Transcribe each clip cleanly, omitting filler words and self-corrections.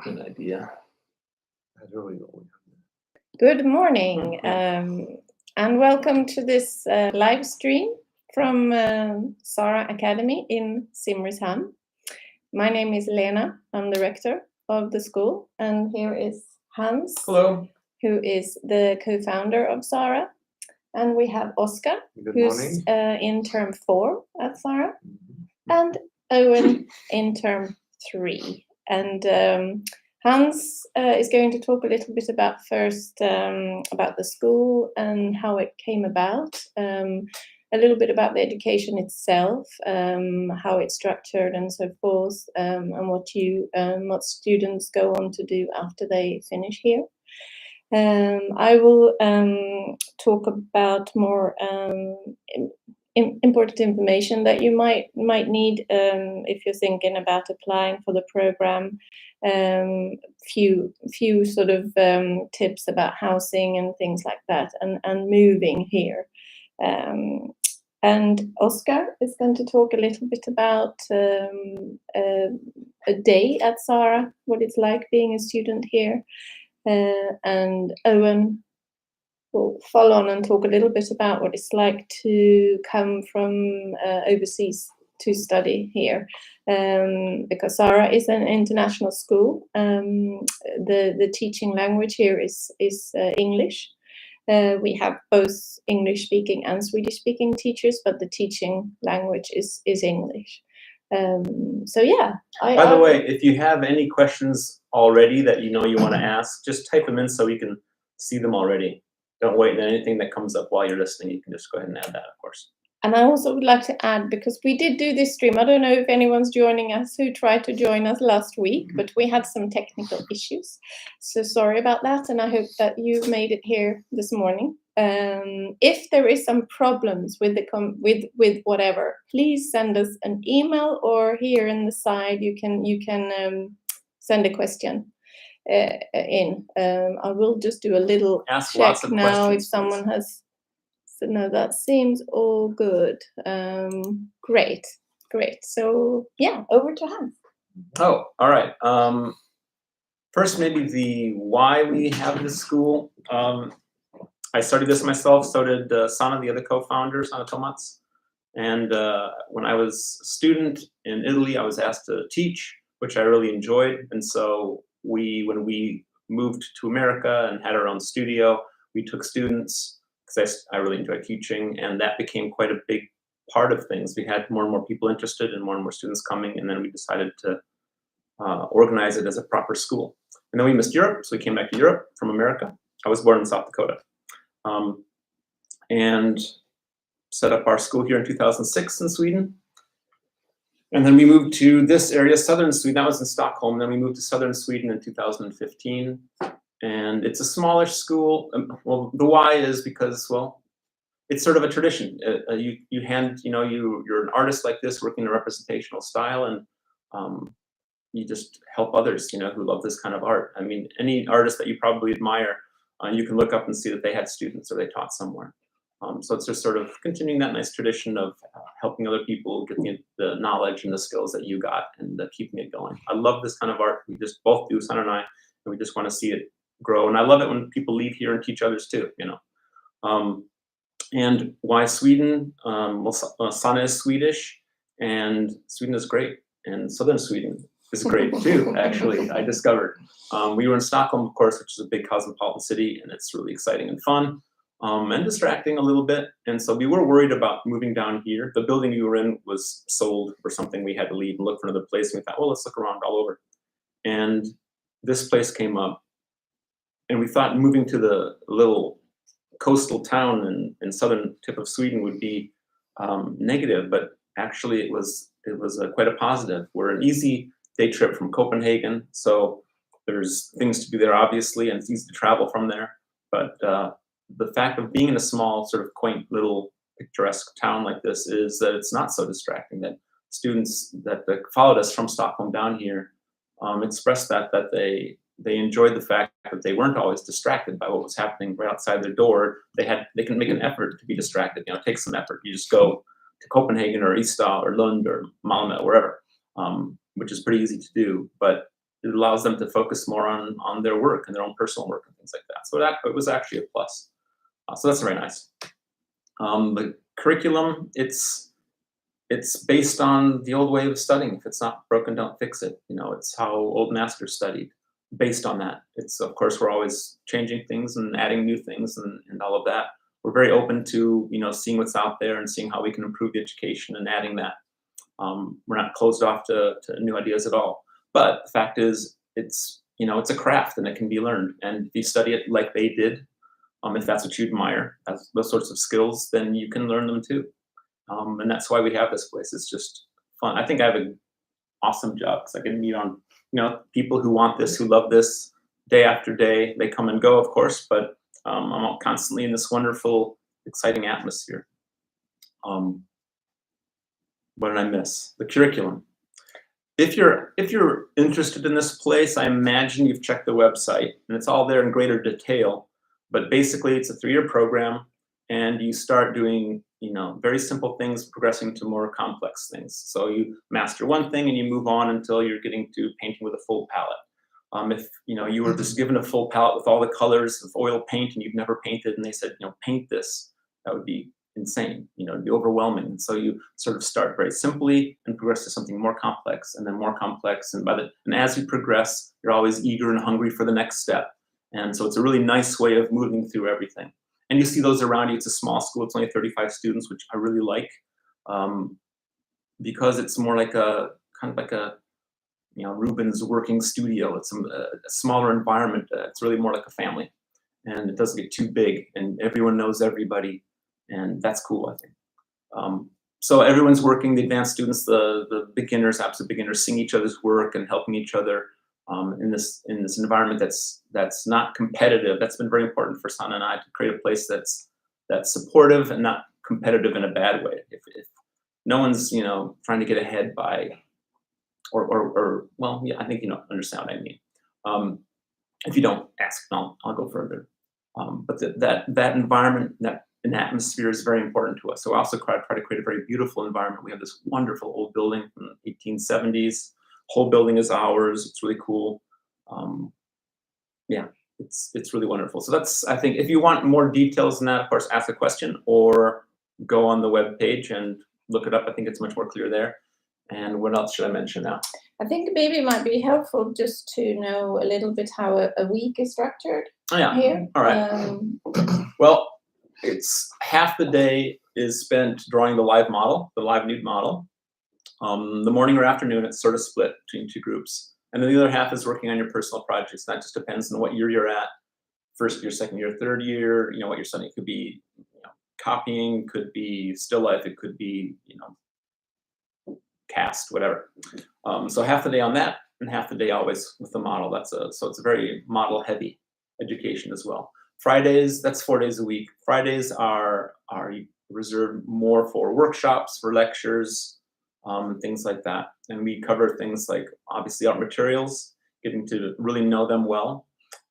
Good idea. Good morning, and welcome to this live stream from SARA Academy in Simrishamn. My name is Lena. I'm the rector of the school, and here is Hans. Hello. Who is the co-founder of SARA, and we have Oscar, who's in term 4 at SARA, and Owen in term 3. And Hans is going to talk a little bit about first about the school and how it came about, a little bit about the education itself, how it's structured and so forth, and what students go on to do after they finish here. I will talk about more important information that you might need if you're thinking about applying for the program. Few sort of tips about housing and things like that, and moving here. And Oscar is going to talk a little bit about a day at SARA, what it's like being a student here. And Owen will follow on and talk a little bit about what it's like to come from overseas to study here, because SARA is an international school. The teaching language here is English. We have both English-speaking and Swedish-speaking teachers, but the teaching language is English. So yeah. By the way, if you have any questions already that you want to ask, just type them in so we can see them already. Don't wait, and anything that comes up while you're listening, you can just go ahead and add that, of course. And I also would like to add, because we did do this stream, I don't know if anyone's joining us who tried to join us last week, but we had some technical issues. So sorry about that, and I hope that you made it here this morning. If there is some problems with with whatever, please send us an email, or here in the side you can send a question in. I will just do a little check now if someone has. So no, that seems all good. Great. So yeah, over to Hans. Oh, all right. First, maybe the why we have this school. I studied this myself. So did Sana, the other co-founder, Sana Tomats. And when I was a student in Italy, I was asked to teach, which I really enjoyed. And so when we moved to America and had our own studio, we took students, because I really enjoy teaching, and that became quite a big part of things. We had more and more people interested and more students coming, and then we decided to organize it as a proper school. And then we missed Europe, so we came back to Europe from America. I was born in South Dakota. And set up our school here in 2006 in Sweden. And then we moved to this area, southern Sweden. That was in Stockholm. Then we moved to southern Sweden in 2015. And it's a smallish school. Well, the why is because, well, it's sort of a tradition. You're an artist like this working in a representational style, and you just help others, who love this kind of art. I mean, any artist that you probably admire, you can look up and see that they had students or they taught somewhere. So it's just sort of continuing that nice tradition of helping other people get the knowledge and the skills that you got, and keeping it going. I love this kind of art. We just both do, Sana and I, and we just want to see it grow. And I love it when people leave here and teach others too, And why Sweden? Sana is Swedish, and Sweden is great. And southern Sweden is great too, actually, I discovered. We were in Stockholm, of course, which is a big cosmopolitan city, and it's really exciting and fun. And distracting a little bit. And so we were worried about moving down here. The building we were in was sold or something. We had to leave and look for another place. And we thought, well, let's look around all over. And this place came up. And we thought moving to the little coastal town in southern tip of Sweden would be negative. But actually, it was quite a positive. We're an easy day trip from Copenhagen. So there's things to do there, obviously, and it's easy to travel from there. But the fact of being in a small, sort of quaint little picturesque town like this is that it's not so distracting. That students that followed us from Stockholm down here expressed that they enjoyed the fact that they weren't always distracted by what was happening right outside their door. They can make an effort to be distracted. It takes some effort. You just go to Copenhagen or Ystad or Lund or Malmö, wherever, which is pretty easy to do. But it allows them to focus more on their work and their own personal work and things like that. So that it was actually a plus. So that's very nice. The curriculum, it's based on the old way of studying. If it's not broken, don't fix it. You know, it's how old masters studied. Based on that, it's, of course, we're always changing things and adding new things and all of that. We're very open to, you know, seeing what's out there and seeing how we can improve the education and adding that. We're not closed off to new ideas at all. But the fact is, it's, you know, it's a craft and it can be learned. And if you study it like they did, if that's what you admire, as those sorts of skills, then you can learn them too. And that's why we have this place. It's just fun. I think I have an awesome job because I can meet on, you know, people who want this, who love this day after day. They come and go, of course, but I'm constantly in this wonderful, exciting atmosphere. What did I miss? The curriculum. If you're interested in this place, I imagine you've checked the website, and it's all there in greater detail. But basically, it's a 3-year program, and you start doing, you know, very simple things, progressing to more complex things. So you master one thing, and you move on until you're getting to painting with a full palette. If you know you were just given a full palette with all the colors of oil paint, and you've never painted, and they said, you know, paint this, that would be insane. You know, it'd be overwhelming. And so you sort of start very simply and progress to something more complex, and then more complex. And as you progress, you're always eager and hungry for the next step. And so it's a really nice way of moving through everything. And you see those around you. It's a small school. It's only 35 students, which I really like, because it's more like a kind of like a, you know, Ruben's working studio. It's a smaller environment. It's really more like a family, and it doesn't get too big, and everyone knows everybody, and that's cool, I think. So everyone's working. The advanced students, the beginners, absolute beginners, seeing each other's work and helping each other. In this environment that's not competitive. That's been very important for Sana and I, to create a place that's supportive and not competitive in a bad way. If no one's, you know, trying to get ahead by, or well, yeah, I think you know, understand what I mean. If you don't ask, I'll go further. But that environment, that an atmosphere is very important to us. So I also try to create a very beautiful environment. We have this wonderful old building from the 1870s. Whole building is ours. It's really cool. Yeah, it's really wonderful. So that's, I think, if you want more details than that, of course, ask a question or go on the web page and look it up. I think it's much more clear there. And what else should I mention now? I think maybe it might be helpful just to know a little bit how a week is structured. Oh, yeah. Here. All right. Well, it's half the day is spent drawing the live model, the live nude model. The morning or afternoon, it's sort of split between 2 groups. And then the other half is working on your personal projects. That just depends on what year you're at. First year, second year, third year, you know, what you're studying. It could be, you know, copying, could be still life, it could be, you know, cast, whatever. So half the day on that and half the day always with the model. So it's a very model heavy education as well. Fridays, that's 4 days a week. Fridays are reserved more for workshops, for lectures, things like that. And we cover things like, obviously, art materials, getting to really know them well,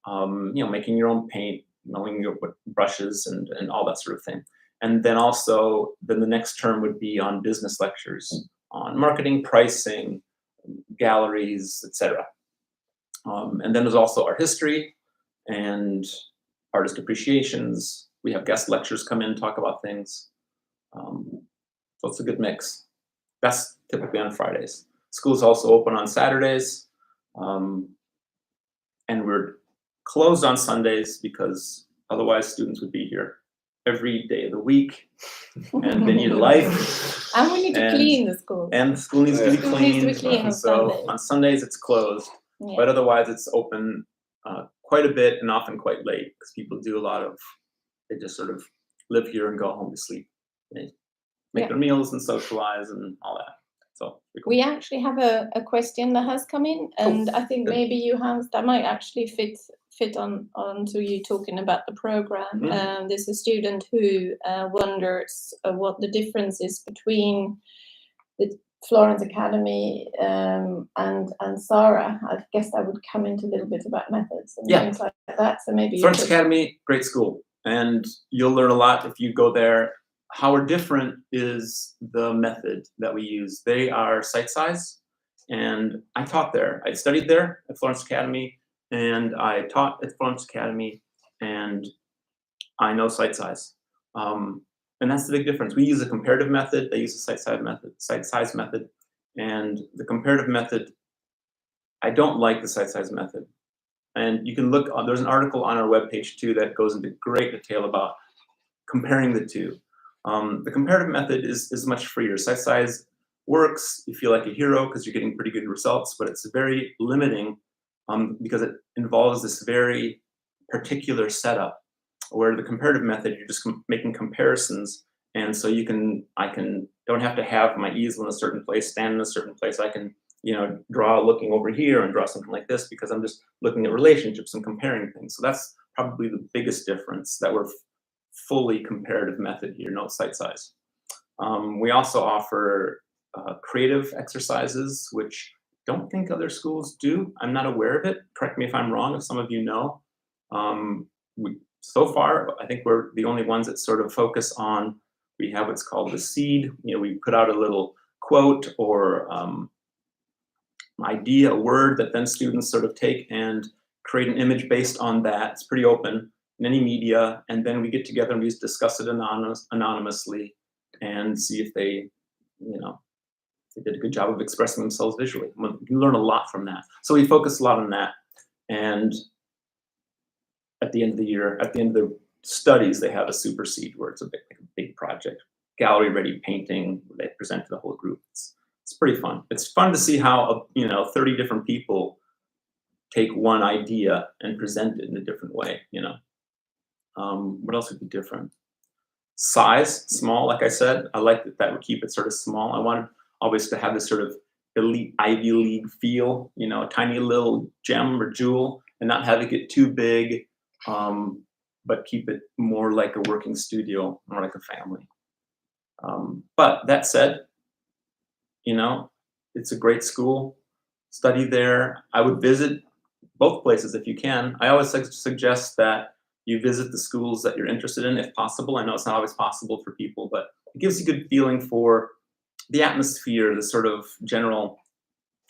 you know, making your own paint, knowing your brushes and all that sort of thing. And then also, then the next term would be on business lectures, on marketing, pricing, galleries, etc. And then there's also art history and artist appreciations. We have guest lectures come in and talk about things. So it's a good mix. That's typically on Fridays. School's also open on Saturdays. And we're closed on Sundays because otherwise students would be here every day of the week. And they need a life. And we need to clean the school. And the school needs to be cleaned. On So Sundays. on Sundays it's closed. Yeah. But otherwise it's open quite a bit and often quite late because people do they just sort of live here and go home to sleep. They make their meals and socialize and all that. So cool. We actually have a question that has come in, and I think maybe you, Hans, that might actually fit on to you talking about the program. There's a student who wonders what the difference is between the Florence Academy and SARA. I guess that would come into a little bit about methods and things like that. So maybe Florence Academy, great school, and you'll learn a lot if you go there. How we're different is the method that we use. They are site size, And I taught there. I studied there at Florence Academy, and I taught at Florence Academy, and I know site size. And that's the big difference. We use a comparative method. They use a site size method. And the comparative method, I don't like the site size method. And you can look, there's an article on our webpage too that goes into great detail about comparing the two. The comparative method is much freer. Site size works, you feel like a hero because you're getting pretty good results, but it's very limiting because it involves this very particular setup, where the comparative method, you're just making comparisons. And so don't have to have my easel in a certain place, stand in a certain place. I can, draw looking over here and draw something like this because I'm just looking at relationships and comparing things. So that's probably the biggest difference, that we're fully comparative method here, no site size. We also offer creative exercises, which don't think other schools do. I'm not aware of it. Correct me if I'm wrong, if some of you know. So far, I think we're the only ones that sort of focus on, we have what's called the seed. We put out a little quote or idea, a word that then students sort of take and create an image based on that. It's pretty open in any media, and then we get together and we just discuss it anonymously and see if they, they did a good job of expressing themselves visually. You learn a lot from that. So we focus a lot on that. And at the end of the year, at the end of the studies, they have a super seed where it's a big project, gallery ready painting. They present to the whole group. It's pretty fun. It's fun to see how 30 different people take one idea and present it in a different way. What else would be different? Size, small. Like I said, I like that would keep it sort of small. I wanted always to have this sort of elite Ivy League feel, a tiny little gem or jewel, and not have it get too big, but keep it more like a working studio, more like a family. But that said, it's a great school. Study there. I would visit both places if you can. I always suggest that you visit the schools that you're interested in if possible. I know it's not always possible for people, but it gives you a good feeling for the atmosphere, the sort of general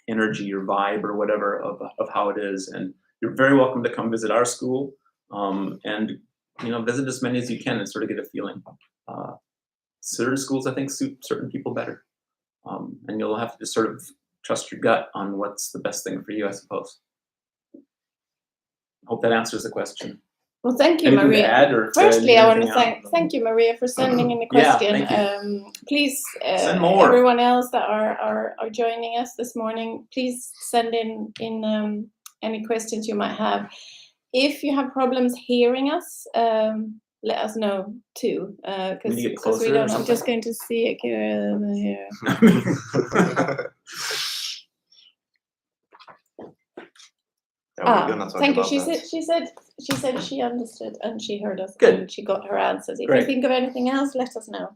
energy or vibe or whatever of how it is. And you're very welcome to come visit our school and visit as many as you can and sort of get a feeling. Certain schools, I think, suit certain people better. And you'll have to just sort of trust your gut on what's the best thing for you, I suppose. Hope that answers the question. Well, thank you, Anything Maria. to add, or Firstly, I want to thank you, Maria, for sending in the question. Yeah, thank you. Please, send more. Everyone else that are joining us this morning, please send in any questions you might have. If you have problems hearing us, let us know too, because we don't. I'm just going to see it here. Thank you. She said she understood and she heard us. Good. And she got her answers. If Great. you think of anything else, let us know.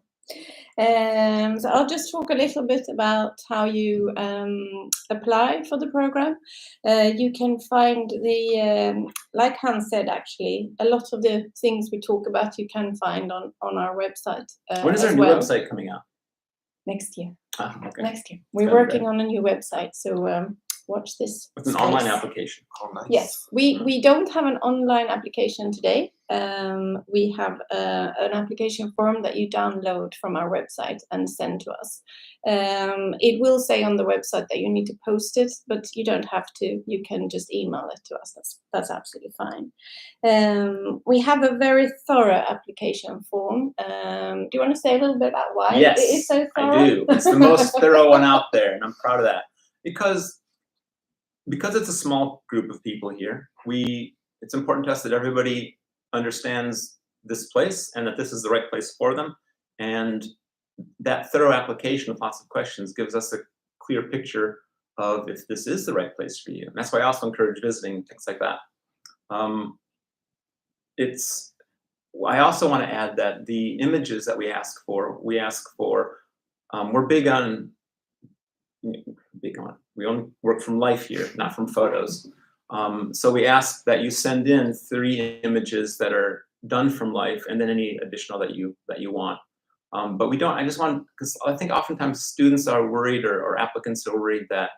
So I'll just talk a little bit about how you apply for the program. You can find like Hans said, actually, a lot of the things we talk about you can find on our website. When is our new website coming out? Next year. Okay. Next year. We're working on a new website, so watch this. It's an online application. Oh, nice. Yes, we don't have an online application today. We have an application form that you download from our website and send to us. It will say on the website that you need to post it, but you don't have to. You can just email it to us. That's absolutely fine. We have a very thorough application form. Do you want to say a little bit about why Yes, it is so thorough? I do. It's the most thorough one out there, and I'm proud of that. Because it's a small group of people here, it's important to us that everybody understands this place and that this is the right place for them. And that thorough application with lots of questions gives us a clear picture of if this is the right place for you. And that's why I also encourage visiting, things like that. I also want to add that the images that we ask for, we're big on, we only work from life here, not from photos. So we ask that you send in 3 images that are done from life, and then any additional that you want. But we don't. I just want, because I think oftentimes students are worried, or applicants are worried that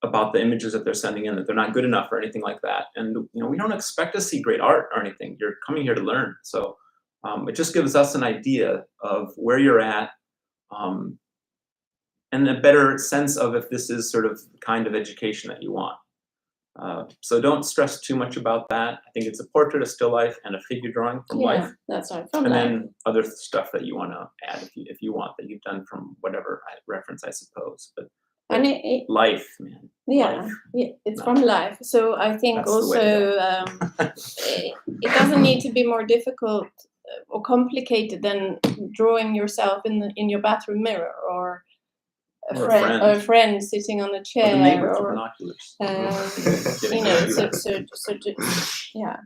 about the images that they're sending in, that they're not good enough or anything like that. And we don't expect to see great art or anything. You're coming here to learn. So it just gives us an idea of where you're at, and a better sense of if this is sort of the kind of education that you want. So don't stress too much about that. I think it's a portrait, a still life, and a figure drawing from life. That's right, from And life. then other stuff that you want to add if you want, that you've done from whatever reference, I suppose. But And it life, man. yeah, Life. it's from life. So I think That's the way to also it doesn't need to be more difficult or complicated than drawing yourself in your bathroom mirror, or a friend sitting on a chair, or the neighbor with or binoculars. Yeah,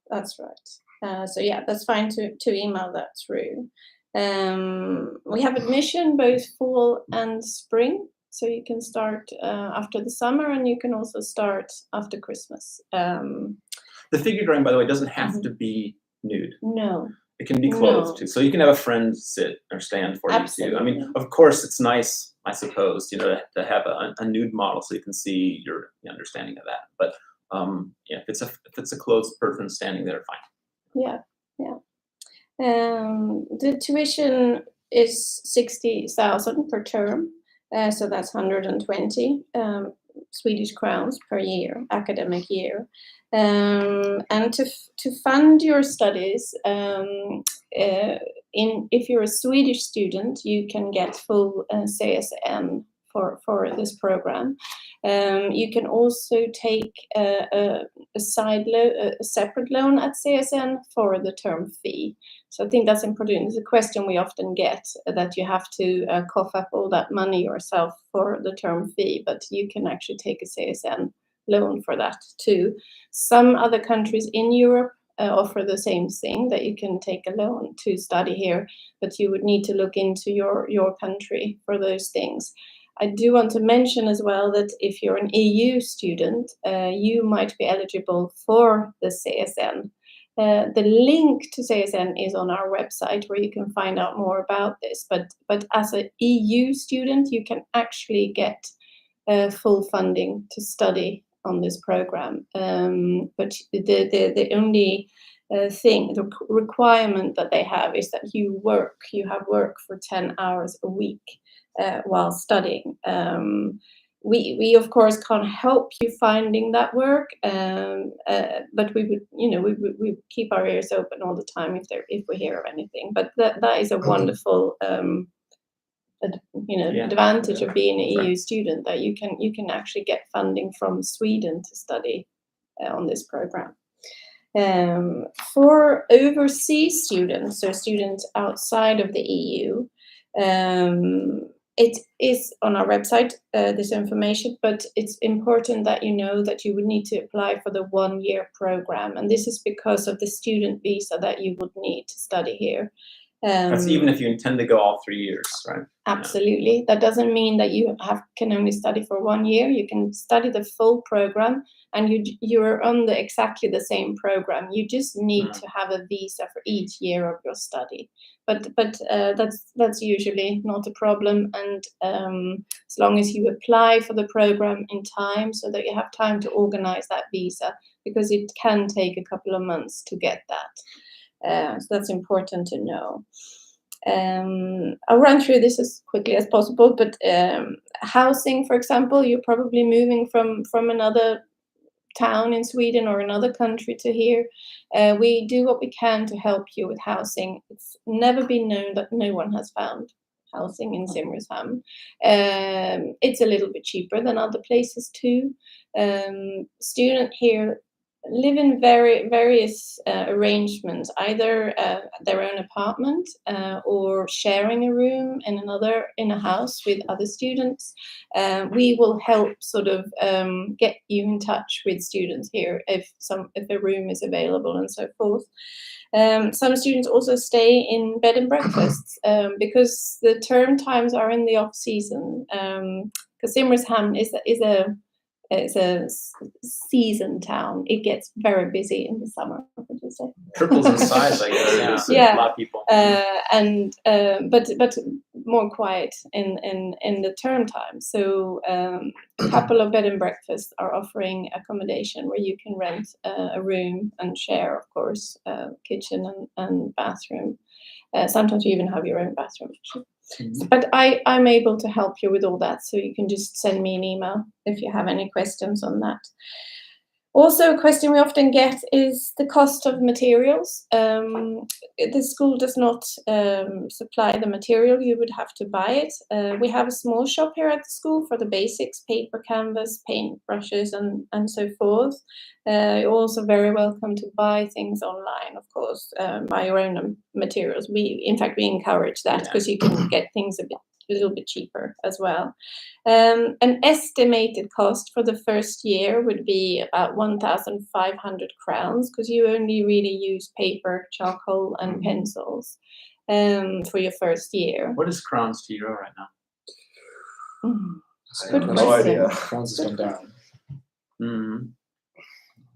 that's right. So yeah, that's fine to email that through. We have admission both fall and spring, so you can start after the summer, and you can also start after Christmas. The figure drawing, by the way, doesn't have to be nude. No. It can be clothed too. So you can have a friend sit or stand for you too. I mean, of course, it's nice, I suppose, to have a nude model so you can see your understanding of that. But yeah, if it's a clothed person standing there, fine. Yeah. The tuition is 60,000 per term, so that's 120 Swedish crowns per year, academic year. And to fund your studies, if you're a Swedish student, you can get full CSN for this program. You can also take a separate loan at CSN for the term fee. So I think that's important. It's a question we often get, that you have to cough up all that money yourself for the term fee, but you can actually take a CSN loan for that too. Some other countries in Europe offer the same thing, that you can take a loan to study here, but you would need to look into your country for those things. I do want to mention as well that if you're an EU student, you might be eligible for the CSN. The link to CSN is on our website, where you can find out more about this. But as an EU student, you can actually get full funding to study on this program. But the only the requirement that they have is that you have work for 10 hours a week while studying. We of course can't help you finding that work, but we would keep our ears open all the time if we hear of anything. But that is a wonderful advantage of being an EU student, that you can actually get funding from Sweden to study on this program. For overseas students, so students outside of the EU, it is on our website, this information, but it's important that you know that you would need to apply for the 1-year program. And this is because of the student visa that you would need to study here. That's even if you intend to go all 3 years, right? Absolutely. That doesn't mean that you can only study for 1 year. You can study the full program, and you're on exactly the same program. You just need to have a visa for each year of your study. But that's usually not a problem, and as long as you apply for the program in time, so that you have time to organize that visa, because it can take a couple of months to get that. So that's important to know. I'll run through this as quickly as possible, but housing, for example, you're probably moving from another town in Sweden or another country to here. We do what we can to help you with housing. It's never been known that no one has found housing in Simrishamn. It's a little bit cheaper than other places too. Students here live in various arrangements, either their own apartment or sharing a room in a house with other students. We will help sort of get you in touch with students here if a room is available and so forth. Some students also stay in bed and breakfasts because the term times are in the off season. Because Simrishamn is a season town. It gets very busy in the summer, would you say? Triples in size, I guess. Yeah. A lot of people. But more quiet in the term time. So a couple of bed and breakfasts are offering accommodation where you can rent a room and share, of course, kitchen and bathroom. Sometimes you even have your own bathroom. But I'm able to help you with all that, so you can just send me an email if you have any questions on that. Also, a question we often get is the cost of materials. The school does not supply the material, you would have to buy it. We have a small shop here at the school for the basics, paper, canvas, paint brushes, and so forth. You're also very welcome to buy things online, of course, buy your own materials. In fact, we encourage that because you can get things a little bit cheaper as well. An estimated cost for the first year would be about 1,500 crowns, because you only really use paper, charcoal, and pencils for your first year. What is crowns to euro right now? Good No question. idea. France has gone down. Mm-hmm.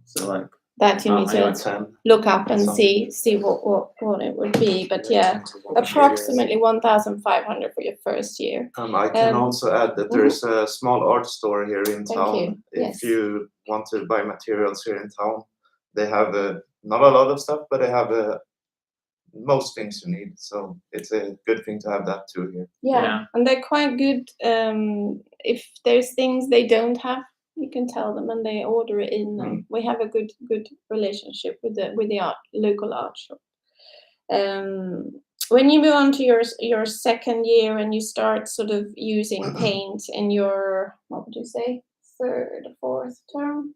So like That you need to 10. look up and Something. see what it would be. But yeah, 10 to 1 approximately 1,500 for your first year. I can also add that there is a small art store here in Thank town. you. Yes. If you want to buy materials here in town, they have not a lot of stuff, but they have most things you need. So it's a good thing to have that too here. Yeah, and they're quite good. If there's things they don't have, you can tell them and they order it in. And we have a good relationship with the local art shop. When you move on to your second year and you start sort of using paint in your, what would you say, fourth term,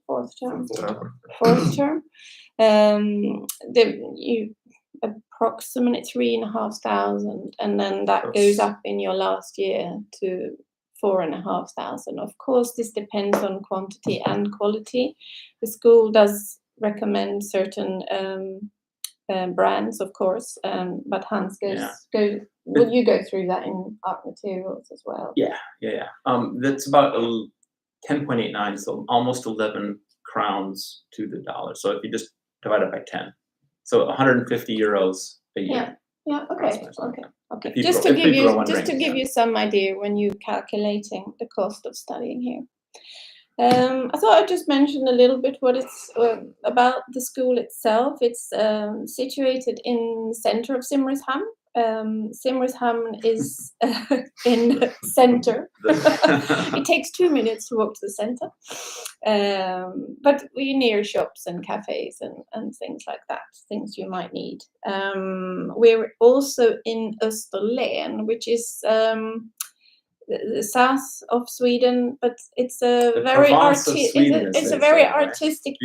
you approximately 3,500, and then that goes up in your last year to 4,500. Of course, this depends on quantity and quality. The school does recommend certain brands, of course, but Hans will you go through that in art materials as well? Yeah. That's about 10.89, so almost 11 crowns to the dollar. So if you just divide it by 10, so 150 euros a year. Yeah. Okay. If Just people are to wondering, give you some idea when you're calculating the cost of studying here. I thought I'd just mention a little bit what it's about the school itself. It's situated in the center of Simrishamn. Simrishamn is in the center. It takes 2 minutes to walk to the center, but we're near shops and cafes and things like that, things you might need. We're also in Österlen, which is the south of Sweden, but it's a very artistic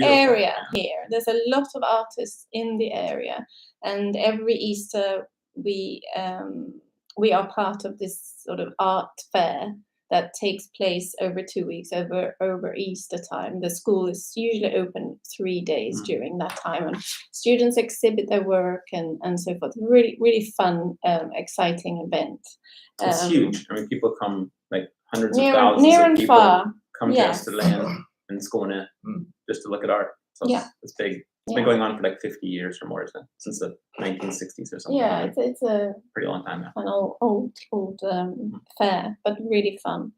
area here. There's a lot of artists in the area, and every Easter we are part of this sort of art fair that takes place over 2 weeks, over Easter time. The school is usually open 3 days during that time, and students exhibit their work and so forth. Really fun, exciting event. It's huge. I mean, people come, like hundreds of Near thousands and of people far. come Yes. to Österlen and Skåne just to look at art. So it's big. It's been going on for like 50 years or more, since the 1960s or something. Yeah, it's a pretty long time now. An old fair, but really fun.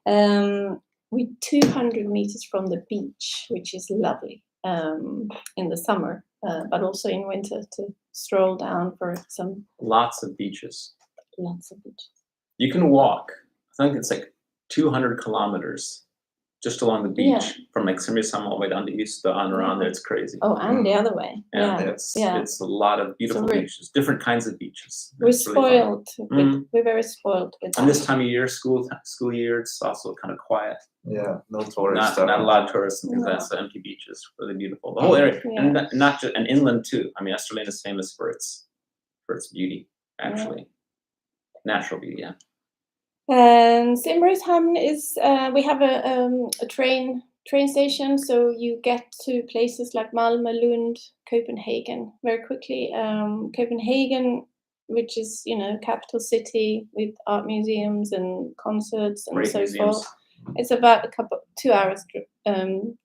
We're 200 meters from the beach, which is lovely in the summer, but also in winter to stroll down for some. Lots of beaches. You can walk. I think it's like 200 kilometers just along the beach from like Simrishamn all the way down to Ystad and around there. It's crazy. Oh, and the other way. It's a lot of beautiful beaches, different kinds of beaches. We're spoiled. We're very spoiled with that. And this time of year, school year, it's also kind of quiet. Yeah, no tourists. Not a lot of tourists and things like that. So empty beaches, really beautiful. The whole area, and not just and inland too. I mean, Österlen is famous for its beauty, actually, natural beauty. Yeah. And Simrishamn is we have a train station, so you get to places like Malmö, Lund, Copenhagen very quickly. Copenhagen, which is capital city with art museums and concerts and so forth. It's about 2 hours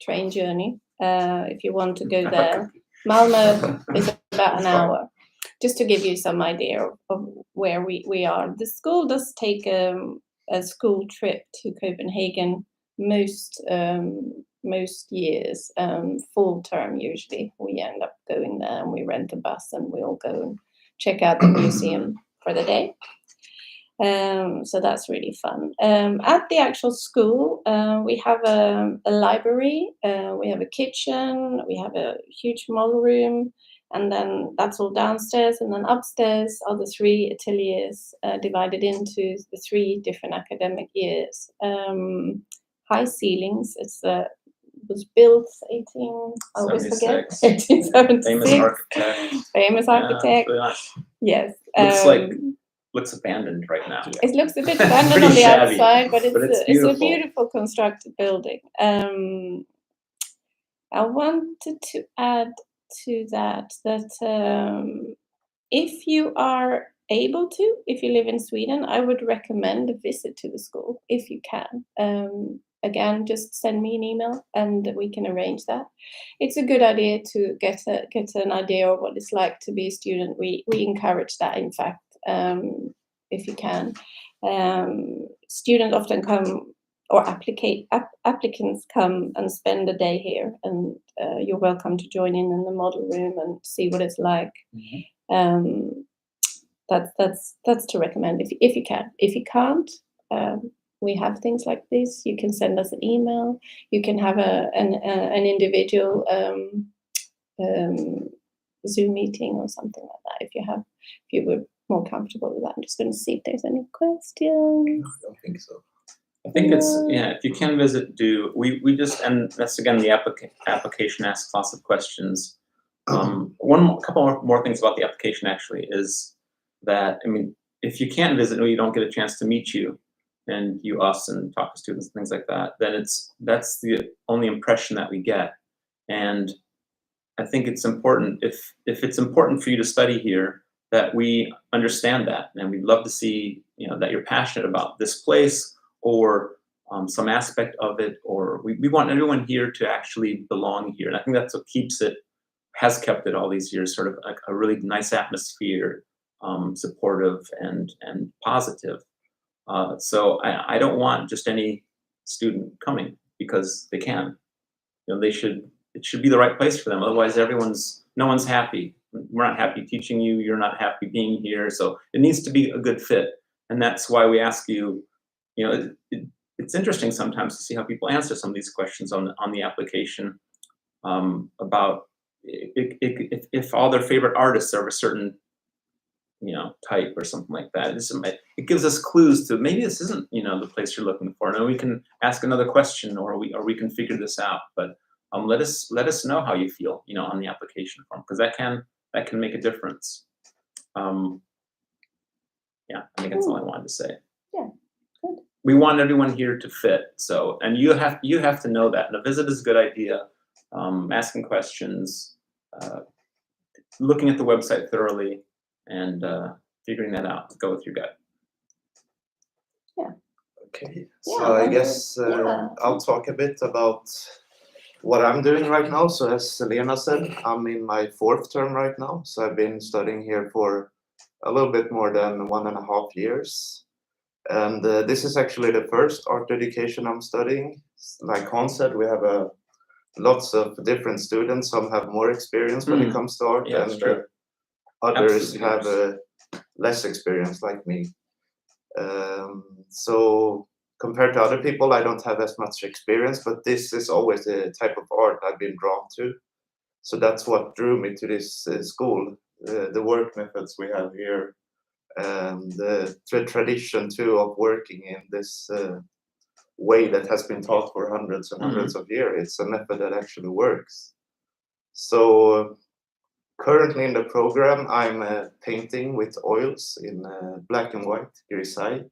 train journey if you want to go there. Malmö is about an hour. just to give you some idea of where we are. The school does take a school trip to Copenhagen most years, full term usually. We end up going there and we rent a bus and we all go and check out the museum for the day. So that's really fun. At the actual school, we have a library, we have a kitchen, we have a huge model room, and then that's all downstairs. And then upstairs are the 3 ateliers divided into the 3 different academic years. High ceilings. It was built 1876. Famous architect. Famous architect. Really nice. Yes. Looks abandoned right now. It looks a bit abandoned on the shabby, outside, but it's beautiful. a beautiful constructed building. I wanted to add to that if you are able to, if you live in Sweden, I would recommend a visit to the school if you can. Again, just send me an email and we can arrange that. It's a good idea to get an idea of what it's like to be a student. We encourage that, in fact, if you can. Students often come, or applicants come and spend a day here, and you're welcome to join in the model room and see what it's like. Mm-hmm. That's to recommend if you can. If you can't, we have things like this. You can send us an email. You can have an individual Zoom meeting or something like that. If you were more comfortable with that. I'm just going to see if there's any questions. No, I don't think so. I think it's, if you can visit, we just, and that's again, the application asks lots of questions. Couple more things about the application actually is that, I mean, if you can't visit or you don't get a chance to meet you and us and talk to students and things like that, then that's the only impression that we get. And I think it's important, if it's important for you to study here, that we understand that, and we'd love to see, that you're passionate about this place or some aspect of it, or we want everyone here to actually belong here. And I think that's what has kept it all these years, sort of like a really nice atmosphere, supportive and positive. So I don't want just any student coming because they can. It should be the right place for them. Otherwise, no one's happy. We're not happy teaching you. You're not happy being here. So it needs to be a good fit. And that's why we ask you, it's interesting sometimes to see how people answer some of these questions on the application, about if all their favorite artists are of a certain, type or something like that. It gives us clues to maybe this isn't, the place you're looking for. And we can ask another question, or we can figure this out. But let us know how you feel, on the application form, because that can make a difference. Yeah, I think that's all I wanted to say. Yeah, good. We want everyone here to fit. So, and you have to know that. And a visit is a good idea. Asking questions, looking at the website thoroughly, and figuring that out. Go with your gut. Yeah. Okay. So I guess I'll talk a bit about what I'm doing right now. So as Selena said, I'm in my 4th term right now. So I've been studying here for a little bit more than 1.5 years. And this is actually the first art education I'm studying. Like Hans said, we have lots of different students. Some have more experience when it comes to art, and others have less experience like me. So compared to other people, I don't have as much experience, but this is always the type of art I've been drawn to. So that's what drew me to this school, the work methods we have here, and the tradition too of working in this way that has been taught for hundreds and hundreds of years. It's a method that actually works. So currently in the program, I'm painting with oils in black and white, grisaille.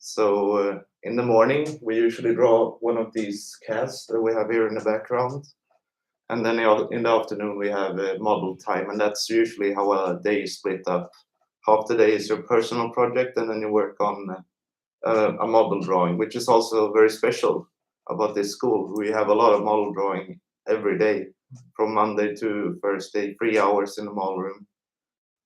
So in the morning, we usually draw one of these casts that we have here in the background. And then in the afternoon, we have a model time. And that's usually how a day is split up. Half the day is your personal project, and then you work on a model drawing, which is also very special about this school. We have a lot of model drawing every day, from Monday to Thursday, 3 hours in the model room.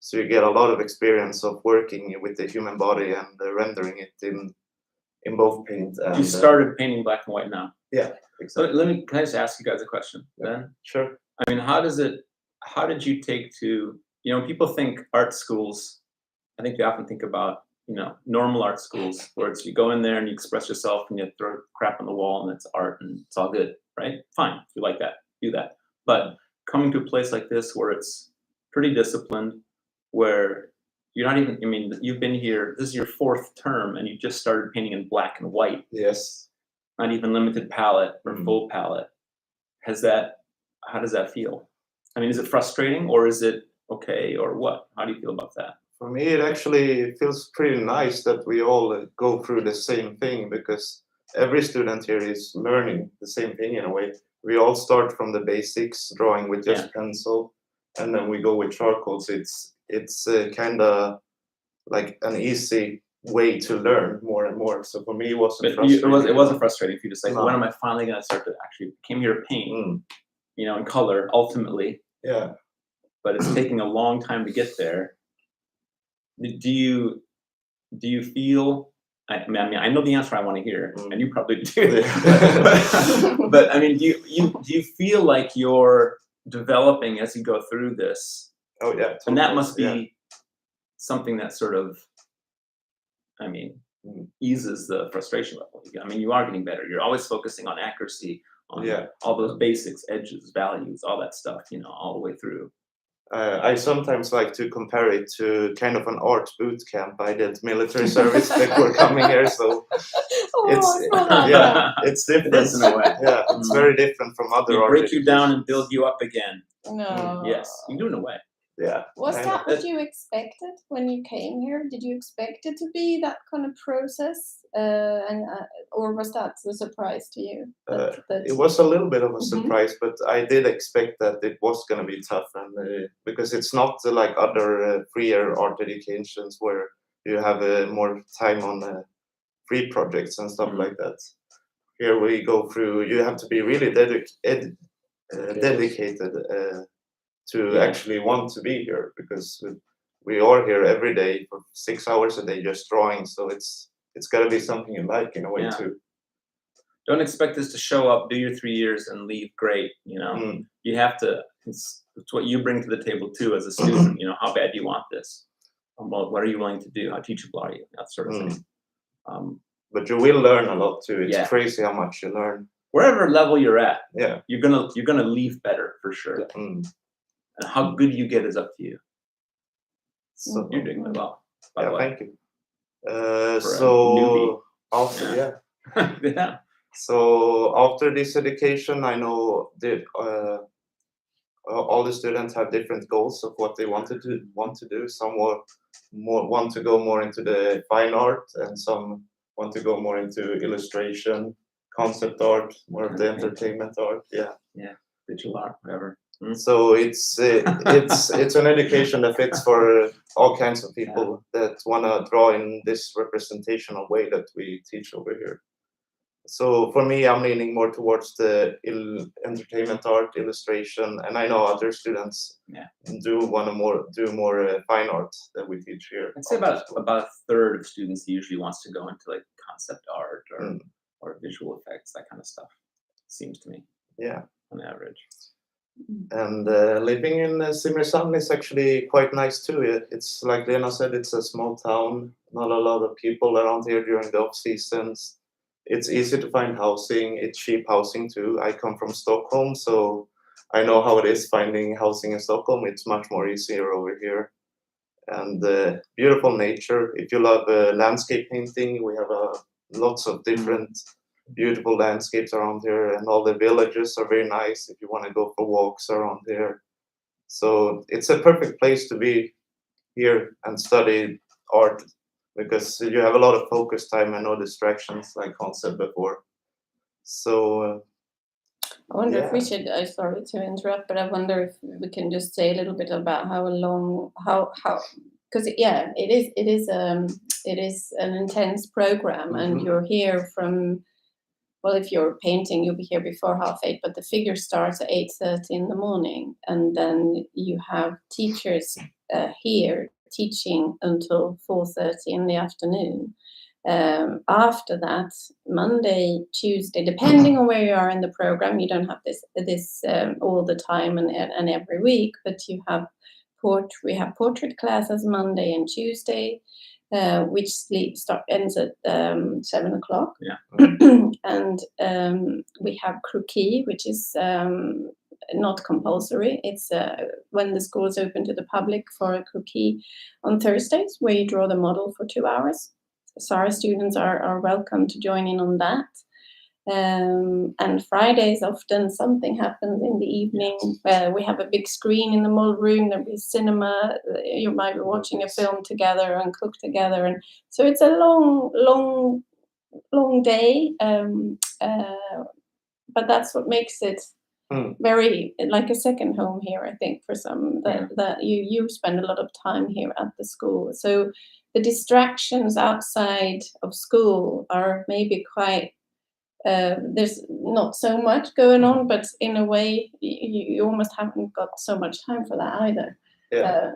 So you get a lot of experience of working with the human body and rendering it in both paint and. You started painting black and white now. Yeah, So exactly. can I just ask you guys a question then? Sure. I mean, how did you take to, people think art schools, I think they often think about, normal art schools where it's you go in there and you express yourself and you throw crap on the wall and it's art and it's all good, right? Fine, if you like that, do that. But coming to a place like this where it's pretty disciplined, where you're not even, you've been here, this is your 4th term and you just started painting in black and white. Yes. Not even limited palette or full palette. How does that feel? I mean, is it frustrating or is it okay or what? How do you feel about that? For me, it actually feels pretty nice that we all go through the same thing, because every student here is learning the same thing in a way. We all start from the basics, drawing with just pencil, and then we go with charcoals. It's kind of like an easy way to learn more and more. So for me, it wasn't frustrating. It wasn't frustrating for you to say, No. when am I finally going to start to actually came here to paint, in color ultimately. Yeah. But it's taking a long time to get there. Do you feel? I mean, I know the answer I want to hear, and you probably do. But I mean, do you feel like you're developing as you go through this? Oh yeah. Totally. And that must be something that sort of, eases the frustration level. I mean, you are getting better. You're always focusing on accuracy, on all those basics, edges, values, all that stuff, all the way through. I sometimes like to compare it to kind of an art boot camp. I did military service before coming here, so it's different. It is in a way. Yeah, it's very different from other art. Break you down and build you up again. No. Yes, you do in a way. Yeah. Was that what you expected when you came here? Did you expect it to be that kind of process, or was that a surprise to you? It was a little bit of a surprise, but I did expect that it was going to be tough, and because it's not like other freer art educations where you have more time on free projects and stuff like that. Here we go through. You have to be really dedicated to actually want to be here, because we are here every day for 6 hours a day just drawing. So it's got to be something you like in a way too. Don't expect this to show up, do your 3 years and leave great. You have to. It's what you bring to the table too as a student. How bad do you want this? What are you willing to do? How teachable are you? That sort of thing. But you will learn a lot too. It's crazy how much you learn. Wherever level you're at, yeah, you're gonna leave better for sure. And how good you get is up to you. So you're doing it well. By the way. Thank you. So after So after this education, I know that all the students have different goals of what they want to do. Some want to go more into the fine art, and some want to go more into illustration, concept art, more of the entertainment art. Yeah, digital art, whatever. So it's an education that fits for all kinds of people that want to draw in this representational way that we teach over here. So for me, I'm leaning more towards the entertainment art, illustration, and I know other students do want to do more fine art that we teach here. I'd say about a third of students usually wants to go into like concept art or visual effects, that kind of stuff. Seems to me. Yeah. On average. And living in Simrishamn is actually quite nice too. It's like Lena said, it's a small town, not a lot of people around here during the off seasons. It's easy to find housing. It's cheap housing too. I come from Stockholm, so I know how it is finding housing in Stockholm. It's much more easier over here. And beautiful nature. If you love landscape painting, we have lots of different beautiful landscapes around here, and all the villages are very nice if you want to go for walks around here. So it's a perfect place to be here and study art, because you have a lot of focus time and no distractions, like Hans said before. So I wonder if we should, sorry to interrupt, but I wonder if we can just say a little bit about because it is an intense program, and you're here from well, if you're painting, you'll be here before 8:30, but the figure starts at 8:30 in the morning, and then you have teachers here teaching until 4:30 in the afternoon. After that, Monday, Tuesday, depending on where you are in the program, you don't have this all the time and every week, but you have we have portrait classes Monday and Tuesday, which ends at 7 o'clock. Yeah. And we have croquis, which is not compulsory. It's when the school is open to the public for a croquis on Thursdays, where you draw the model for 2 hours. SARA students are welcome to join in on that. And Fridays, often something happens in the evening. We have a big screen in the model room. There'll be cinema. You might be watching a film together and cook together. And so it's a long day. But that's what makes it very like a second home here, I think, for some, that you spend a lot of time here at the school. So the distractions outside of school are maybe quite, there's not so much going on, but in a way, you almost haven't got so much time for that either.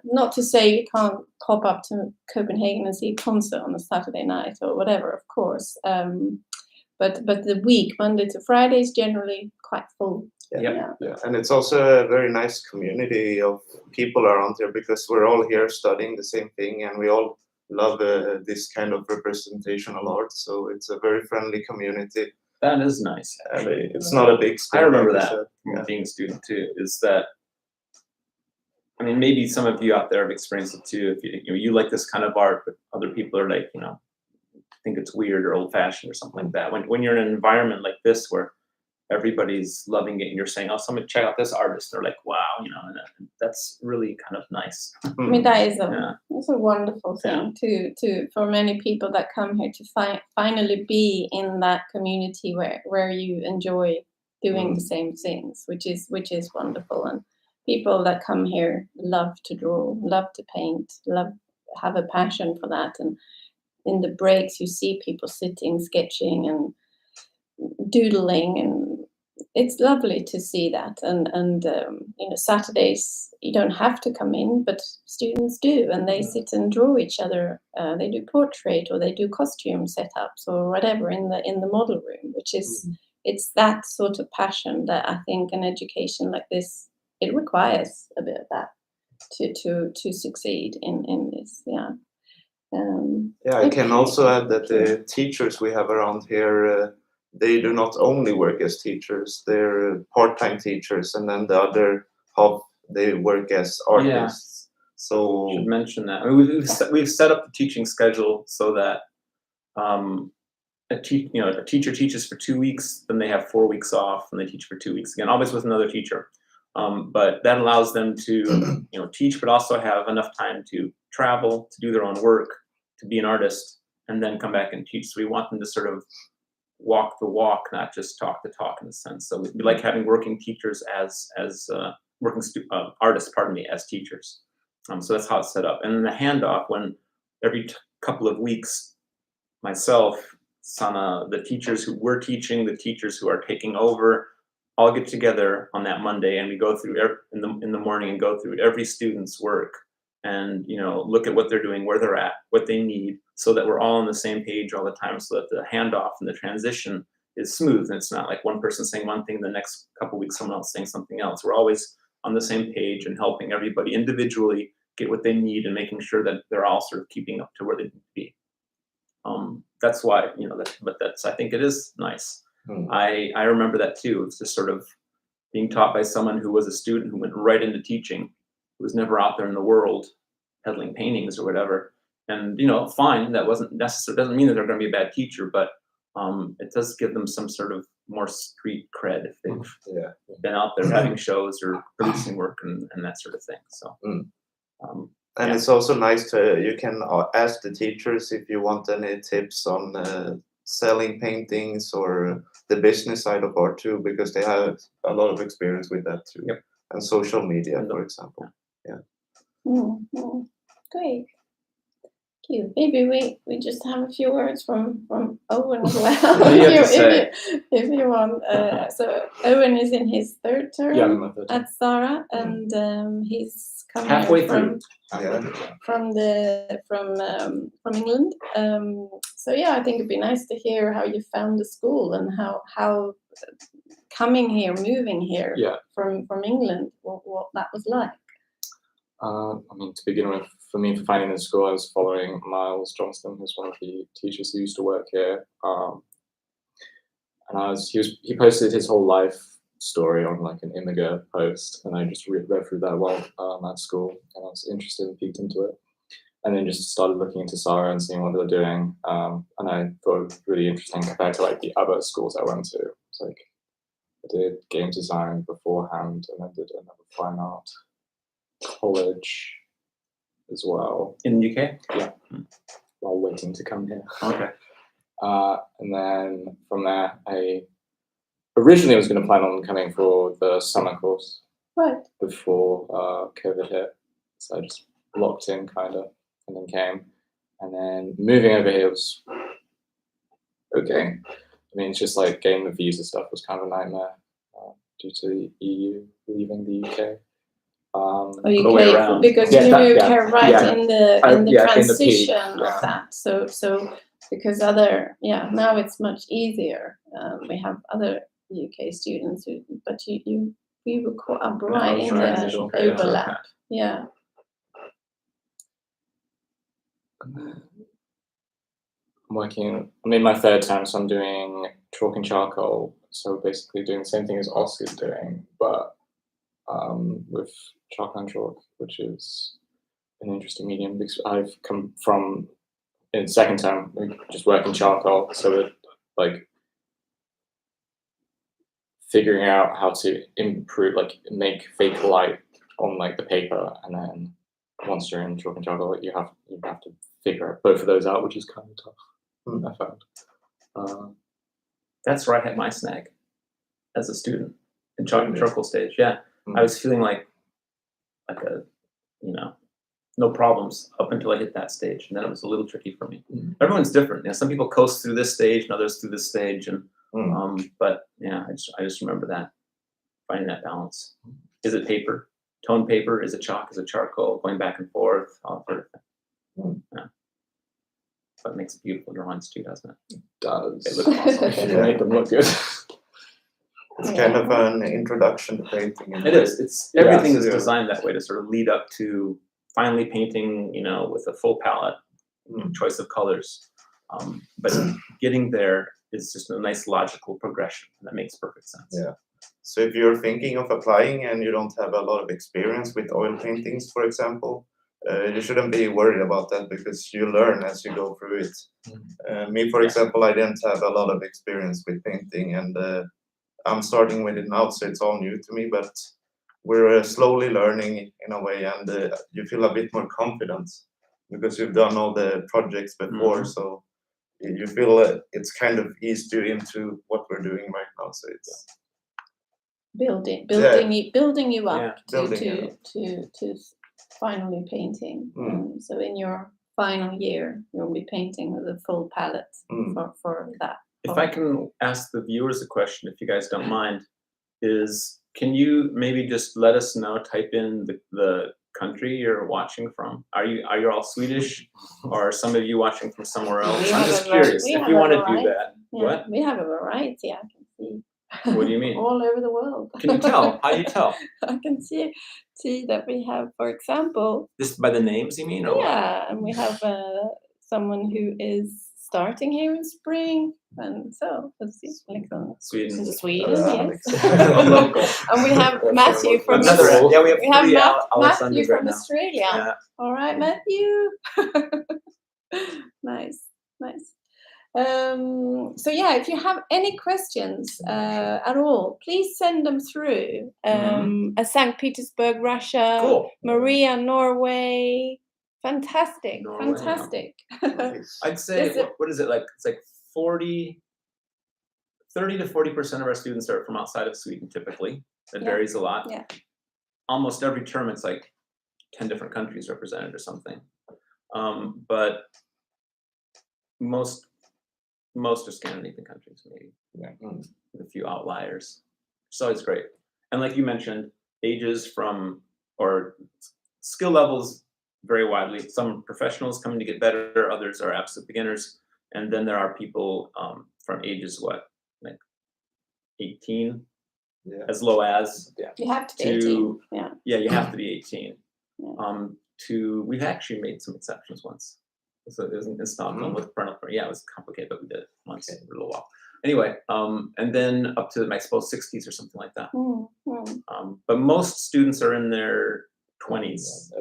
Not to say you can't pop up to Copenhagen and see a concert on a Saturday night or whatever, of course. But the week, Monday to Friday, is generally quite full. Yeah. And it's also a very nice community of people around here, because we're all here studying the same thing, and we all love this kind of representational art. So it's a very friendly community. That is nice. Actually, it's not a big school. I remember that from being a student too. Is that, I mean, maybe some of you out there have experienced it too. If you like this kind of art, but other people are like, think it's weird or old-fashioned or something like that. When you're in an environment like this where everybody's loving it and you're saying, oh, someone check out this artist, they're like, wow, and that's really kind of nice. I mean, that is it's a wonderful thing to for many people that come here to finally be in that community where you enjoy doing the same things, which is wonderful. And people that come here love to draw, love to paint, have a passion for that. And in the breaks, you see people sitting, sketching and doodling, and it's lovely to see that. And Saturdays you don't have to come in, but students do, and they sit and draw each other. They do portrait, or they do costume setups, or whatever in the model room, which is it's that sort of passion that I think an education like this, it requires a bit of that to succeed in this. I can also add that the teachers we have around here, they do not only work as teachers, they're part-time teachers, and then the other half, they work as artists. So should mention that. I mean, we've set up the teaching schedule so that a teacher teaches for 2 weeks, then they have 4 weeks off, and they teach for 2 weeks again, always with another teacher. But that allows them to teach, but also have enough time to travel, to do their own work, to be an artist, and then come back and teach. So we want them to sort of walk the walk, not just talk the talk, in a sense. So we like having working teachers as artists, as teachers. So that's how it's set up. And then the handoff, when every couple of weeks, myself, Sana, the teachers who were teaching, the teachers who are taking over, all get together on that Monday, and we go through in the morning and go through every student's work, and look at what they're doing, where they're at, what they need, so that we're all on the same page all the time, so that the handoff and the transition is smooth, and it's not like one person saying one thing, the next couple weeks someone else saying something else. We're always on the same page and helping everybody individually get what they need, and making sure that they're all sort of keeping up to where they need to be. That's why, I think it is nice. I remember that too. It's just sort of being taught by someone who was a student who went right into teaching, who was never out there in the world peddling paintings or whatever. And fine, that wasn't necessary. Doesn't mean that they're going to be a bad teacher, but it does give them some sort of more street cred if they've been out there having shows or producing work and that sort of thing. So. And it's also nice you can ask the teachers if you want any tips on selling paintings or the business side of art too, because they have a lot of experience with that too. And social media, for example. Great. you. Maybe we just have a few words from Owen as well. What do you have to say? If you want. So Owen is in his third term Yeah, I'm in my third term. at SARA, and he's coming Halfway here through. from England. So yeah, I think it'd be nice to hear how you found the school and how coming here, moving here from England, what that was like. I mean, to begin with, for me, for finding the school, I was following Miles Johnston, who's one of the teachers who used to work here. And he posted his whole life story on like an Immigrant post, and I just read through that while at school, and I was interested and peeked into it. And then just started looking into SARA and seeing what they were doing. And I thought it was really interesting compared to like the other schools I went to. It's like I did game design beforehand, and I did another fine art college as well. In the UK? Yeah. While waiting to come here. Okay. And then from there, I originally was going to plan on coming for the summer course. Right. Before COVID hit. So I just locked in kind of and then came. And then moving over here was okay. I mean, it's just like getting the visa stuff was kind of a nightmare due to the EU leaving the UK. the way around. Because Yeah, you that- moved yeah, here right yeah. in the in the peak, transition yeah. of that. So because now it's much easier. We have other UK students but we were caught up right in the transition period. overlap. Yeah. I'm working, I'm in my third term, so I'm doing chalk and charcoal. So basically doing the same thing as Oscar's doing, but with chalk and chalk, which is an interesting medium because I've come from, in second term, just working charcoal. So that like figuring out how to improve, like make fake light on like the paper, and then once you're in chalk and charcoal, you have to figure both of those out, which is kind of tough. I found. That's where I had my snag as a student in chalk and charcoal stage. Yeah, I was feeling like a, no problems up until I hit that stage, and then it was a little tricky for me. Everyone's different. You know, some people coast through this stage, and others through this stage, and but yeah, I just remember that, finding that balance. Is it paper, tone paper? Is it chalk? Is it charcoal? Going back and forth, all that sort of thing. Yeah. But it makes beautiful drawings too, doesn't it? It does. They look awesome. You make them look good. It's kind of an introduction to painting. It is. It's everything is Yeah. designed that way to sort of lead up to finally painting, with a full palette, choice of colors. But getting there is just a nice logical progression, and that makes perfect sense. Yeah. So if you're thinking of applying and you don't have a lot of experience with oil paintings, for example, you shouldn't be worried about that because you learn as you go through it. Me, for example, I didn't have a lot of experience with painting, and I'm starting with it now, so it's all new to me, but we're slowly learning in a way, and you feel a bit more confident because you've done all the projects before, so you feel it's kind of eased you into what we're doing right now. So it's building you up to finally painting. So in your final year, you'll be painting with a full palette for that. If I can ask the viewers a question, if you guys don't mind, is can you maybe just let us know, type in the country you're watching from? Are you all Swedish, or are some of you watching from somewhere else? I'm just curious if you want to do that. Yeah, What? we have a variety, I can see. What do you mean? All over the world. Can you tell? How do you tell? I can see that we have, for example. Just by the names, you mean? Or Yeah, and we have someone who is starting here in spring, and so let's see, like Sweden. Sweden, yes. Local. And we have Matthew from we have three Alex Matthew Undergrad from now. Australia. Yeah. All right, Matthew. Nice. So yeah, if you have any questions at all, please send them through. St. Petersburg, Russia. Cool. Maria, Norway. Fantastic. I'd say what is it like? It's like 30 to 40% of our students are from outside of Sweden typically. It varies a lot. Yeah. Almost every term it's like 10 different countries represented or something. But most are Scandinavian countries, maybe Yeah. with a few outliers. It's always great. And like you mentioned, ages from or skill levels vary widely. Some professionals coming to get better, others are absolute beginners, and then there are people from ages like 18, Yeah. as low as You have to be 18. Yeah. yeah, you have to be 18. Yeah. We've actually made some exceptions once. So it was in Stockholm with parental. Yeah, it was complicated, but we did it once for a little while. Anyway, and then up to I suppose 60s or something like that. But most students are in their 20s,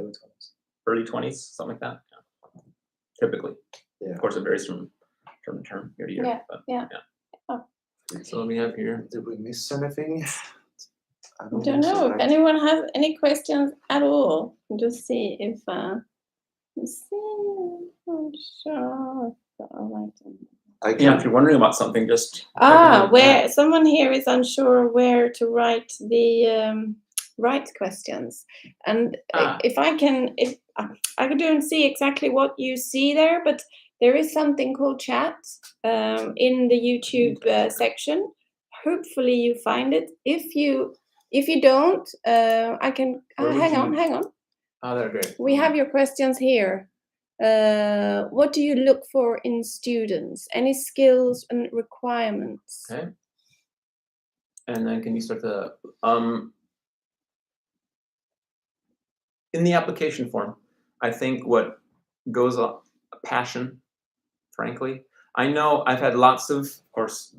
early 20s, something like that. Yeah. Typically. Yeah. Of course, it varies from term to term, year to year. Yeah, But, yeah. So what do we have here? Did we miss anything? I I don't think so, know if right? anyone has any questions at all. Just see if let's see. I'm sure. I Yeah, can if you're wondering about something, just Where someone here is unsure where to write the write questions, and if I don't see exactly what you see there, but there is something called chat in the YouTube section. Hopefully you find it. If you don't, I can hang on. Oh, they're great. We have your questions here. What do you look for in students? Any skills and requirements? Okay. And then can you start the in the application form, I think what goes up, passion, frankly. I know I've had of course,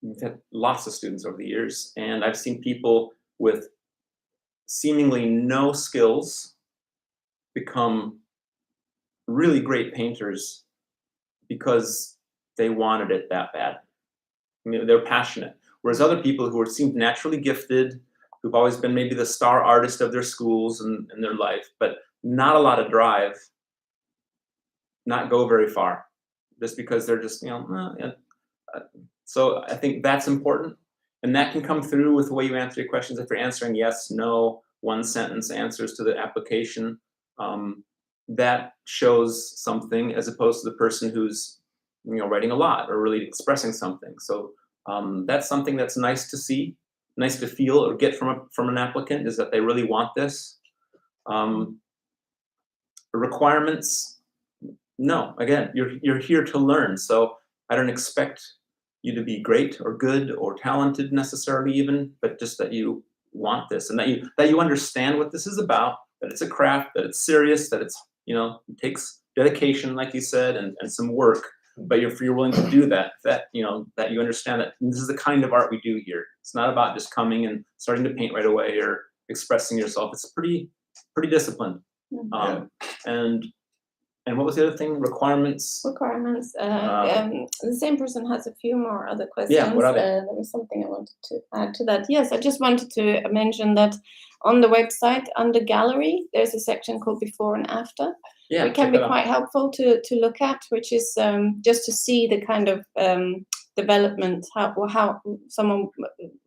we've had lots of students over the years, and I've seen people with seemingly no skills become really great painters because they wanted it that bad. I mean, they're passionate. Whereas other people who seemed naturally gifted, who've always been maybe the star artist of their schools and their life, but not a lot of drive, not go very far, just because they're just, so I think that's important. And that can come through with the way you answer your questions. If you're answering yes, no, one sentence answers to the application, that shows something as opposed to the person who's writing a lot or really expressing something. So that's something that's nice to see, nice to feel or get from an applicant, is that they really want this. Requirements, no, again, you're here to learn. So I don't expect you to be great or good or talented necessarily even, but just that you want this and that you understand what this is about, that it's a craft, that it's serious, that it's, it takes dedication, like you said, and some work. But if you're willing to do that you understand that this is the kind of art we do here. It's not about just coming and starting to paint right away or expressing yourself. It's pretty disciplined. And what was the other thing? Requirements. The same person has a few more other questions. Yeah, what are they? There was something I wanted to add to that. Yes, I just wanted to mention that on the website under gallery, there's a section called before and after. Yeah, it can be quite helpful to look at, which is just to see the kind of development, how someone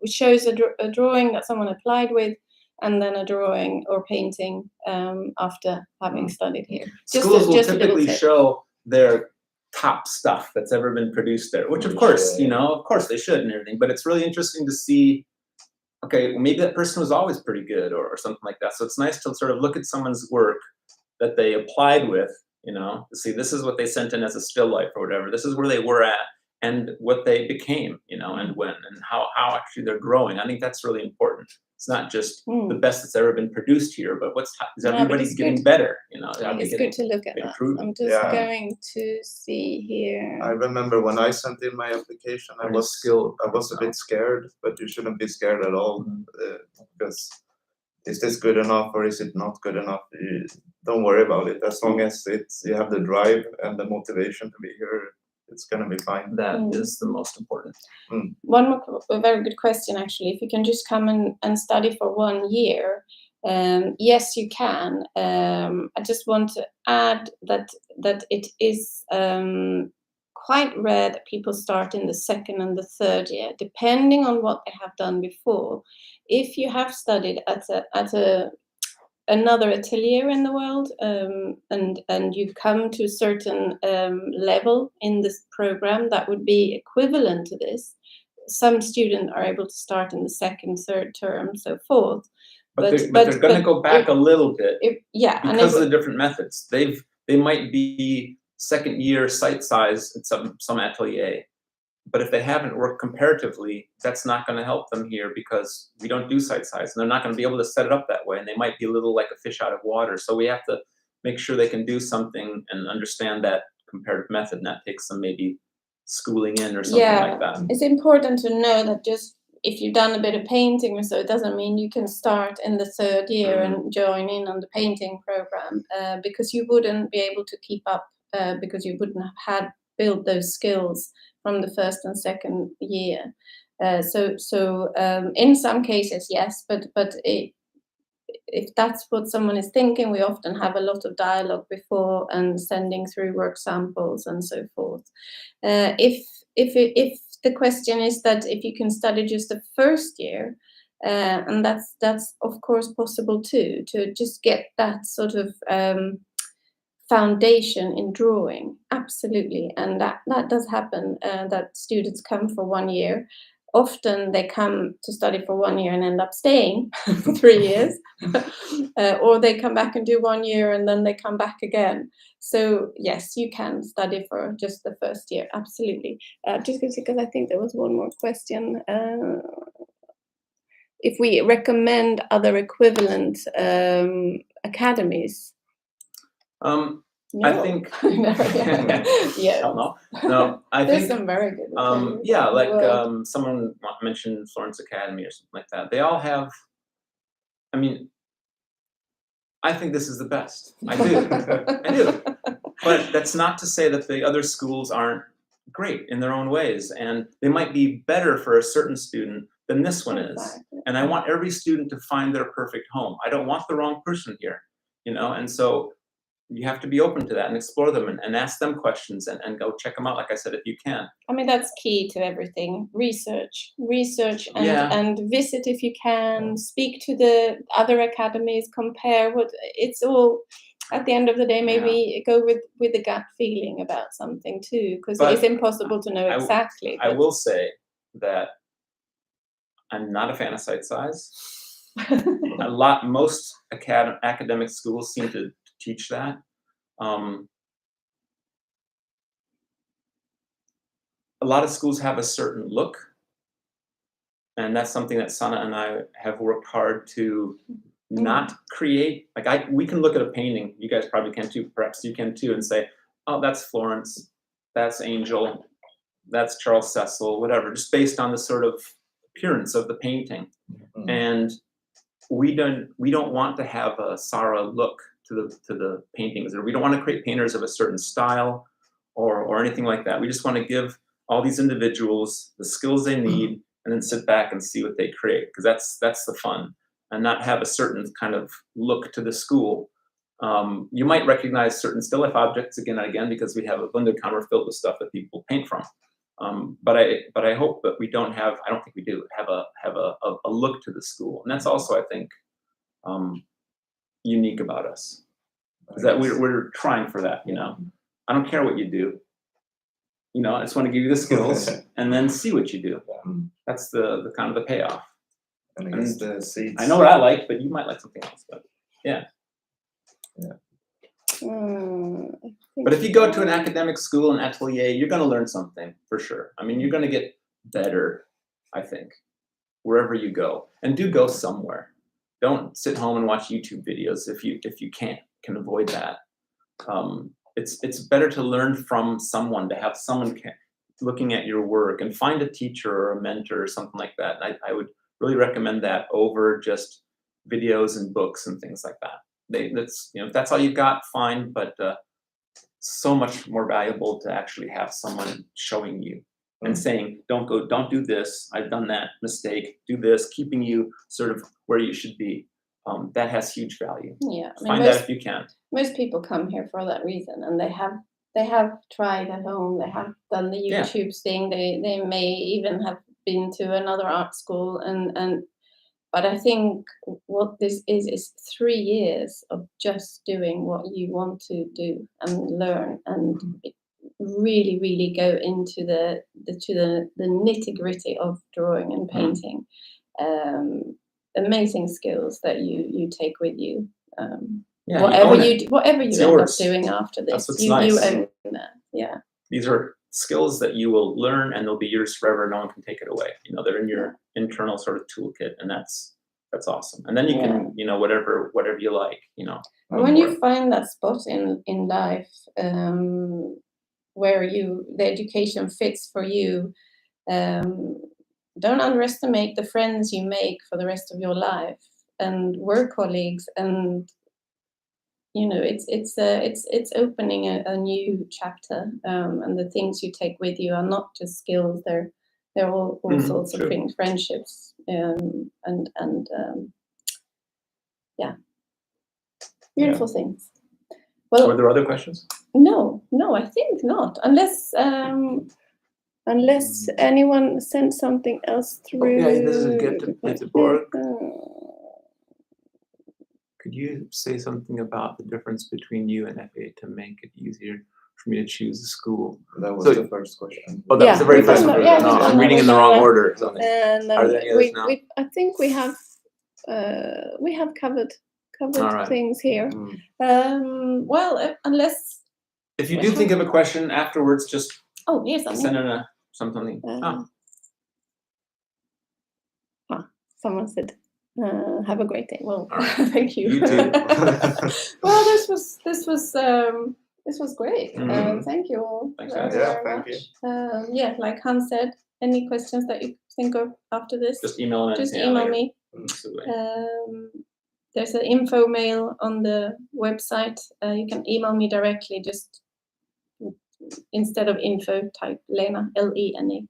shows a drawing that someone applied with, and then a drawing or painting after having studied here. Schools will typically show their top stuff that's ever been produced there, which of course, of course they should and everything, but it's really interesting to see, okay, well, maybe that person was always pretty good or something like that. So it's nice to sort of look at someone's work that they applied with, to see this is what they sent in as a still life or whatever. This is where they were at and what they became, and when and how actually they're growing. I think that's really important. It's not just the best that's ever been produced here, but is everybody getting better? It's good to look at that. I'm just going to see here. I remember when I sent in my application, I was a bit scared, but you shouldn't be scared at all, because is this good enough or is it not good enough? Don't worry about it. As long as you have the drive and the motivation to be here, it's gonna be fine. That is the most important. One more, a very good question actually. If you can just come and study for 1 year, yes, you can. I just want to add that it is quite rare that people start in the 2nd and the 3rd year, depending on what they have done before. If you have studied at a another atelier in the world, and you come to a certain level in this program that would be equivalent to this. Some students are able to start in the second, third term, so forth. But they're going to go back a little bit yeah, because of the different methods. They might be second year site size at some atelier, but if they haven't worked comparatively, that's not going to help them here because we don't do site size, and they're not going to be able to set it up that way, and they might be a little like a fish out of water. So we have to make sure they can do something and understand that comparative method, and that takes some maybe schooling in or something like that. It's important to know that just if you've done a bit of painting or so, it doesn't mean you can start in the third year and join in on the painting program, because you wouldn't be able to keep up, because you wouldn't have had built those skills from the first and second year. So in some cases, yes, but if that's what someone is thinking, we often have a lot of dialogue before and sending through work samples and so forth. If the question is that if you can study just the first year, and that's of course possible too, to just get that sort of foundation in drawing, absolutely, and that does happen, that students come for 1 year. Often they come to study for 1 year and end up staying for 3 years, or they come back and do 1 year and then they come back again. So yes, you can study for just the first year, absolutely. Just because I think there was one more question. If we recommend other equivalent academies. No. I think yeah. No, I There's think some very good. yeah, like someone mentioned Florence Academy or something like that. They all have. I mean, I think this is the best. I do, I do. But that's not to say that the other schools aren't great in their own ways, and they might be better for a certain student than this one is. Exactly. And I want every student to find their perfect home. I don't want the wrong person here, you know. And so you have to be open to that and explore them and ask them questions and go check them out, like I said, if you can. I mean, that's key to everything. Research and, Yeah. and visit if you can, speak to the other academies, compare what, it's all, at the end of the day, maybe go with the gut feeling about something too, because it's impossible to know exactly. I will say that I'm not a fan of site size. Most academic schools seem to teach that. A lot of schools have a certain look, and that's something that Sana and I have worked hard to not create. Like we can look at a painting, you guys probably can too, perhaps you can too, and say, oh, that's Florence, that's Angel, that's Charles Cecil, whatever, just based on the sort of appearance of the painting. And we don't want to have a SARA look to the paintings, or we don't want to create painters of a certain style or anything like that. We just want to give all these individuals the skills they need and then sit back and see what they create, because that's the fun, and not have a certain kind of look to the school. You might recognize certain still life objects again and again because we have a blended counter filled with stuff that people paint from. But I hope that we don't have, I don't think we do have a look to the school, and that's also, I think, unique about us, is that we're trying for that. You know, I don't care what you do. You know, I just want to give you the skills and then see what you do. That's the kind of the payoff. And I guess the seeds. I know what I like, but you might like something else. But yeah. But if you go to an academic school, an atelier, you're going to learn something for sure. I mean, you're going to get better, I think, wherever you go. And do go somewhere. Don't sit home and watch YouTube videos if you can avoid that. It's better to learn from someone, to have someone looking at your work, and find a teacher or a mentor or something like that. And I would really recommend that over just videos and books and things like that. That's, you know, if that's all you've got, fine, but so much more valuable to actually have someone showing you and saying, don't do this, I've done that mistake, do this, keeping you sort of where you should be. That has huge value. Yeah, I mean, find that if you can. Most people come here for that reason, and they have tried at home, they have done the YouTube thing, they may even have been to another art school, and But I think what this is 3 years of just doing what you want to do and learn and really, really go into the nitty-gritty of drawing and painting. Amazing skills that you take with you. Yeah, whatever own you it. do, whatever you It's end yours. up doing after That's this, what's you nice. own that. Yeah. These are skills that you will learn and they'll be yours forever. No one can take it away. You know, they're in your internal sort of toolkit, and that's awesome. And then you can, you know, whatever you like, you know. And when you find that spot in life where the education fits for you, don't underestimate the friends you make for the rest of your life and work colleagues, and you know, it's opening a new chapter, and the things you take with you are not just skills; they're all sorts of things, friendships, and beautiful things. Well, were there other questions? No, I think not, unless anyone sent something else through. Yeah, this is Göteborg. Could you say something about the difference between you and FA to make it easier for me to choose a school? That was So- the first question. Oh, that was the very we've first done one. that, No, we've I'm done reading that, in the we've wrong done that. order. or something. And Are there any others now? I think we have covered Alright. things here. Well, unless If you do think of a question afterwards, just here's something. send in something. Someone said, "Have a great day." Well, All right. thank you. You too. Well, this was great. Thank you all Thanks, very, guys. very thank much. Yeah, like Hans said, any questions that you think of after this, Just email in. just yeah, email later. me. Absolutely. There's an info mail on the website. You can email me directly. Just instead of info, type Lena, Lena,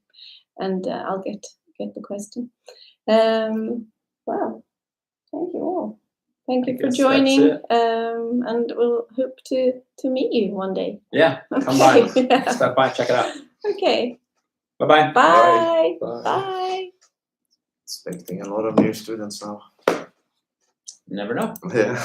and I'll get the question. Well, thank you all. Thank you I for guess that's joining, it. and we'll hope to meet you one day. Yeah, come by. Okay. Stop by, check it out. Okay. Bye-bye. Bye. Bye. Bye. Expecting a lot of new students now. Never know. Yeah.